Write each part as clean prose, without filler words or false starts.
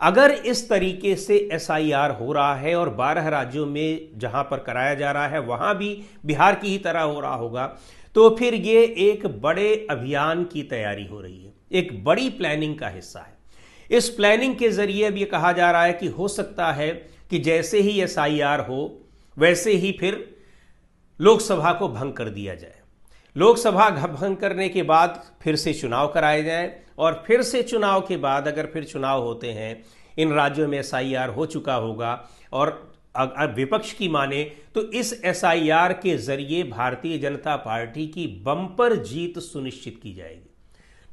अगर इस तरीके से एसआईआर हो रहा है और 12 राज्यों में जहां पर कराया जा रहा है वहां भी बिहार की ही तरह हो रहा होगा, तो फिर ये एक बड़े अभियान की तैयारी हो रही है, एक बड़ी प्लानिंग का हिस्सा है। इस प्लानिंग के जरिए अब ये कहा जा रहा है कि हो सकता है कि जैसे ही एसआईआर हो वैसे ही फिर लोकसभा को भंग कर दिया जाए। लोकसभा भंग करने के बाद फिर से चुनाव कराए जाएं और फिर से चुनाव के बाद अगर फिर चुनाव होते हैं, इन राज्यों में एसआईआर हो चुका होगा और विपक्ष की माने तो इस एसआईआर के जरिए भारतीय जनता पार्टी की बम्पर जीत सुनिश्चित की जाएगी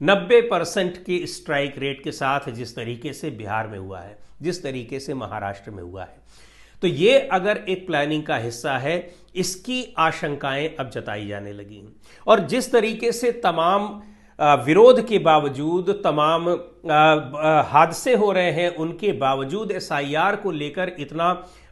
90% के स्ट्राइक रेट के साथ, जिस तरीके से बिहार में हुआ है, जिस तरीके से महाराष्ट्र में हुआ है। तो ये अगर एक प्लानिंग का हिस्सा है, इसकी आशंकाएं अब जताई जाने लगी हैं। और जिस तरीके से तमाम विरोध के बावजूद, तमाम हादसे हो रहे हैं, उनके बावजूद एसआईआर को लेकर इतना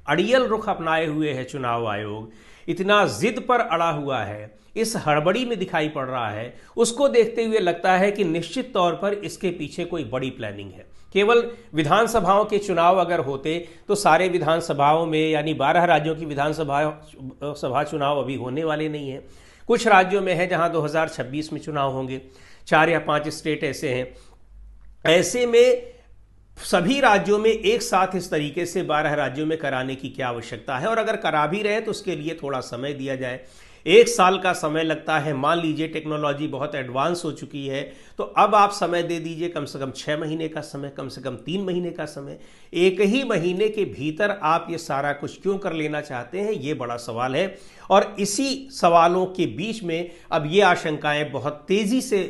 अड़ियल रुख अपनाए हुए है चुनाव आयोग, इतना जिद पर अड़ा हुआ है, इस हड़बड़ी में दिखाई पड़ रहा है, उसको देखते हुए लगता है कि निश्चित तौर पर इसके पीछे कोई बड़ी प्लानिंग है। केवल विधानसभाओं के चुनाव अगर होते तो सारे विधानसभाओं में, यानी 12 राज्यों की विधानसभा चुनाव अभी होने वाले नहीं हैं। कुछ राज्यों में है जहां 2026 में चुनाव होंगे, 4 या 5 स्टेट ऐसे हैं। ऐसे में सभी राज्यों में एक साथ इस तरीके से 12 राज्यों में कराने की क्या आवश्यकता है, और अगर करा भी रहे तो उसके लिए थोड़ा समय दिया जाए। 1 साल का समय लगता है। मान लीजिए टेक्नोलॉजी बहुत एडवांस हो चुकी है, तो अब आप समय दे दीजिए कम से कम 6 महीने का समय, कम से कम 3 महीने का समय। 1 ही महीने के भीतर आप ये सारा कुछ क्यों कर लेना चाहते हैं, ये बड़ा सवाल है। और इसी सवालों के बीच में अब ये आशंकाएं बहुत तेजी से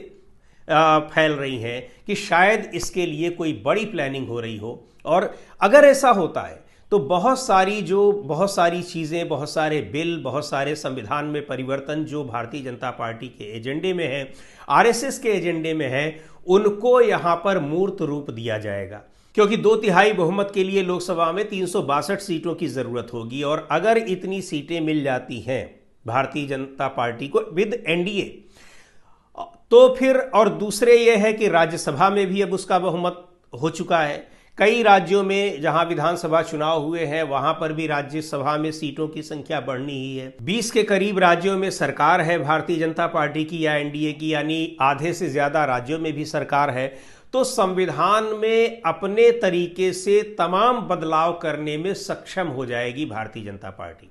फैल रही हैं कि शायद इसके लिए कोई बड़ी प्लानिंग हो रही हो। और अगर ऐसा होता है तो बहुत सारी चीज़ें, बहुत सारे बिल, बहुत सारे संविधान में परिवर्तन जो भारतीय जनता पार्टी के एजेंडे में है, आरएसएस के एजेंडे में है, उनको यहाँ पर मूर्त रूप दिया जाएगा। क्योंकि 2/3 बहुमत के लिए लोकसभा में 362 सीटों की ज़रूरत होगी, और अगर इतनी सीटें मिल जाती हैं भारतीय जनता पार्टी को विद एनडीए, तो फिर, और दूसरे ये है कि राज्यसभा में भी अब उसका बहुमत हो चुका है। कई राज्यों में जहां विधानसभा चुनाव हुए हैं वहां पर भी राज्यसभा में सीटों की संख्या बढ़नी ही है। 20 के करीब राज्यों में सरकार है भारतीय जनता पार्टी की या एनडीए की, यानी आधे से ज्यादा राज्यों में भी सरकार है। तो संविधान में अपने तरीके से तमाम बदलाव करने में सक्षम हो जाएगी भारतीय जनता पार्टी।